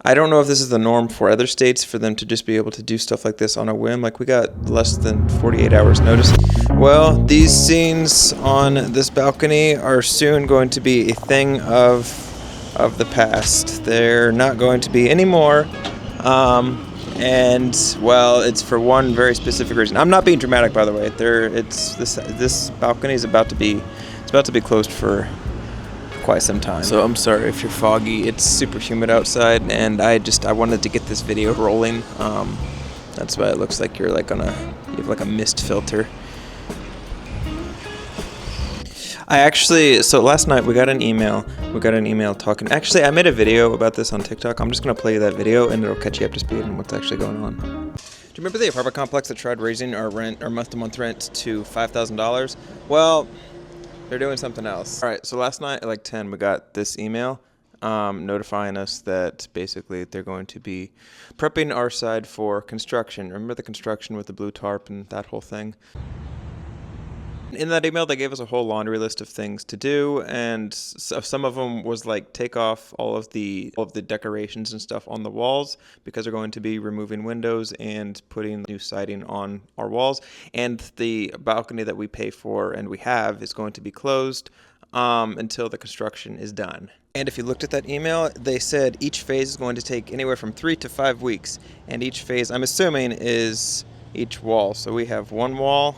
I don't know if this is the norm for other states for them to just be able to do stuff like this on a whim. Like, we got less than 48 hours notice. Well, these scenes on this balcony are soon going to be a thing of the past. They're not going to be anymore. And well, it's for one very specific reason. I'm not being dramatic, by the way. This balcony is about to be closed for quite some time. So I'm sorry if you're foggy. It's super humid outside, and I wanted to get this video rolling. That's why it looks like you have like a mist filter. So last night we got an email talking. Actually, I made a video about this on TikTok. I'm just gonna play you that video, and it'll catch you up to speed on what's actually going on. Do you remember the apartment complex that tried raising our month-to-month rent to $5,000? Well, they're doing something else. All right, so last night at like 10, we got this email notifying us that basically they're going to be prepping our side for construction. Remember the construction with the blue tarp and that whole thing? In that email, they gave us a whole laundry list of things to do, and some of them was like take off all of the decorations and stuff on the walls, because they're going to be removing windows and putting new siding on our walls. And the balcony that we pay for and we have is going to be closed until the construction is done. And if you looked at that email, they said each phase is going to take anywhere from 3 to 5 weeks, and each phase, I'm assuming, is each wall. So we have one wall.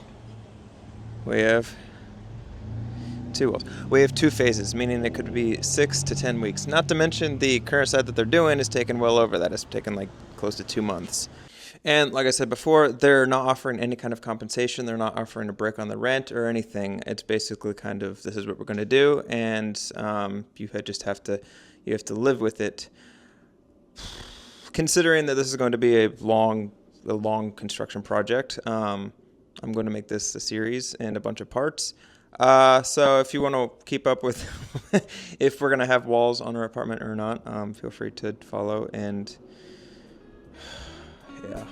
We have 2 walls. We have 2 phases, meaning it could be 6 to 10 weeks. Not to mention the current side that they're doing is taking well over that. It's taken like close to 2 months. And like I said before, they're not offering any kind of compensation. They're not offering a break on the rent or anything. It's basically kind of, this is what we're going to do, and you have to live with it. Considering that this is going to be a long construction project. I'm going to make this a series and a bunch of parts. So if you want to keep up with if we're going to have walls on our apartment or not, feel free to follow. And yeah,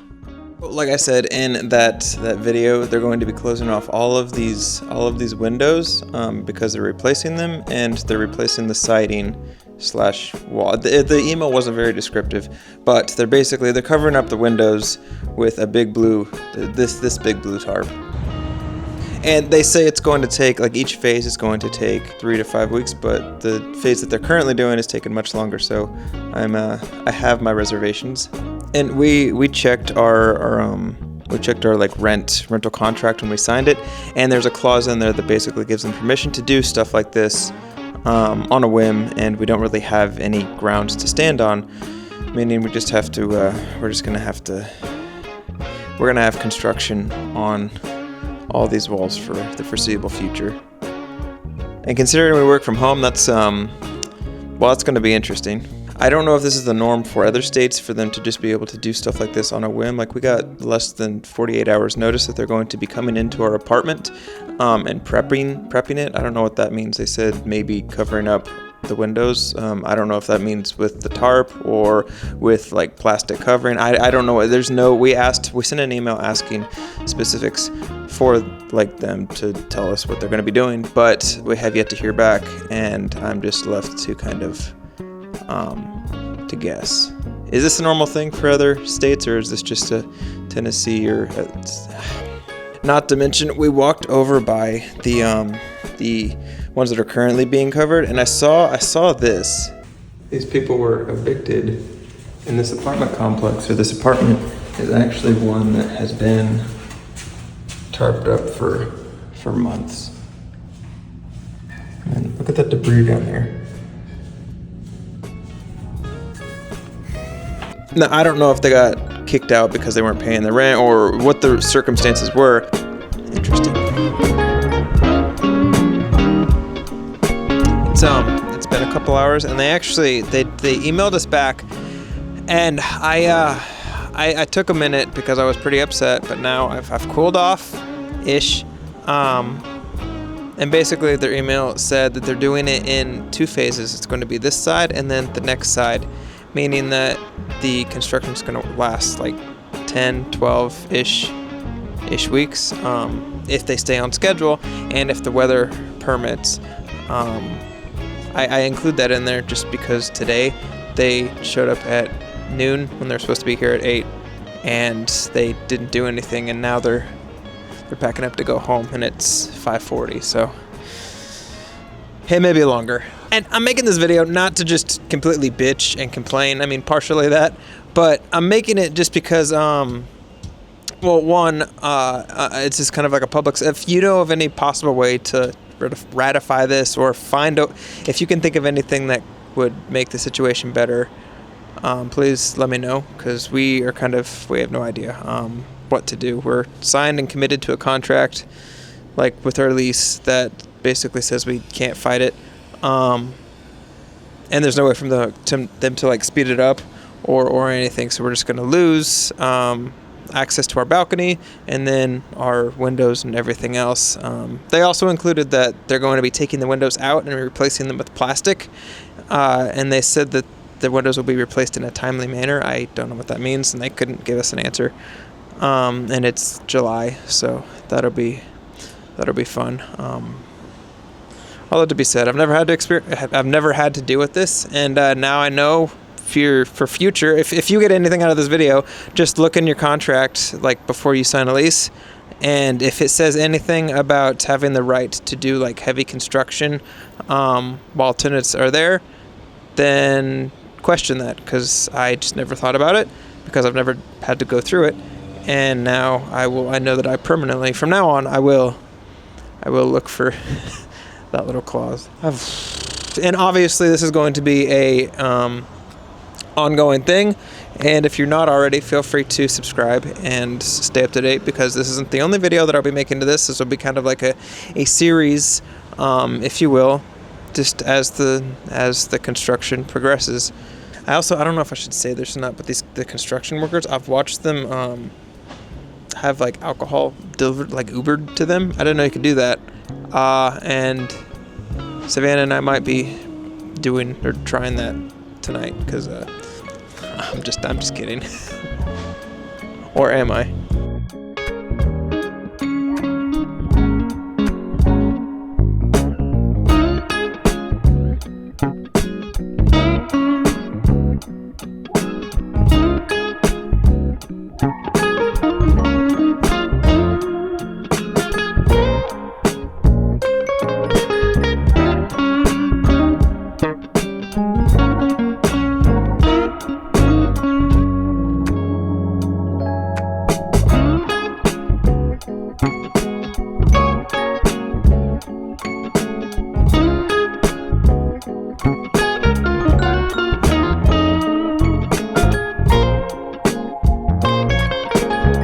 like I said in that video, they're going to be closing off all of these windows because they're replacing them, and they're replacing the siding / wall. The email wasn't very descriptive, but they're covering up the windows with a big blue, this big blue tarp. And they say it's going to take, like, each phase is going to take 3 to 5 weeks, but the phase that they're currently doing is taking much longer. So I have my reservations, and we checked our like rental contract when we signed it, and there's a clause in there that basically gives them permission to do stuff like this on a whim, and we don't really have any grounds to stand on, meaning we just have to we're gonna have construction on all these walls for the foreseeable future. And considering we work from home, that's it's gonna be interesting. I don't know if this is the norm for other states for them to just be able to do stuff like this on a whim. Like, we got less than 48 hours notice that they're going to be coming into our apartment and prepping it. I don't know what that means. They said maybe covering up the windows. I don't know if that means with the tarp or with like plastic covering. I don't know. We sent an email asking specifics for like them to tell us what they're going to be doing, but we have yet to hear back, and I'm just left to kind of to guess. Is this a normal thing for other states, or is this just a Tennessee or not to mention, we walked over by the ones that are currently being covered, and I saw this. These people were evicted, and this apartment complex, or this apartment, is actually one that has been tarped up for months. And look at that debris down there. Now, I don't know if they got kicked out because they weren't paying the rent or what the circumstances were. Interesting. It's been a couple hours, and they emailed us back, and I took a minute because I was pretty upset, but now I've cooled off ish. And basically their email said that they're doing it in 2 phases. It's going to be this side and then the next side, meaning that the construction is going to last like 10, 12-ish weeks if they stay on schedule and if the weather permits. I include that in there just because today they showed up at noon when they're supposed to be here at 8, and they didn't do anything, and now they're packing up to go home, and it's 5:40, so it may be longer. And I'm making this video not to just completely bitch and complain. I mean, partially that, but I'm making it just because, well, one, it's just kind of like a public, if you know of any possible way to ratify this, or find out, if you can think of anything that would make the situation better, please let me know, because we have no idea what to do. We're signed and committed to a contract, like with our lease, that basically says we can't fight it, and there's no way from them to like speed it up or anything, so we're just going to lose access to our balcony and then our windows and everything else. They also included that they're going to be taking the windows out and replacing them with plastic, and they said that the windows will be replaced in a timely manner. I don't know what that means, and they couldn't give us an answer. And it's July, so that'll be fun. All that to be said, I've never had to deal with this, and now I know for future, if you get anything out of this video, just look in your contract, like before you sign a lease, and if it says anything about having the right to do like heavy construction while tenants are there, then question that, because I just never thought about it, because I've never had to go through it, and now I know that I permanently, from now on, I will look for that little clause. And obviously this is going to be a ongoing thing, and if you're not already, feel free to subscribe and stay up to date, because this isn't the only video that I'll be making to this. This will be kind of like a series, if you will, just as the construction progresses. I don't know if I should say this or not, but the construction workers, I've watched them have like alcohol delivered, like Ubered to them. I didn't know you could do that. And Savannah and I might be trying that tonight, because I'm just kidding. Or am I?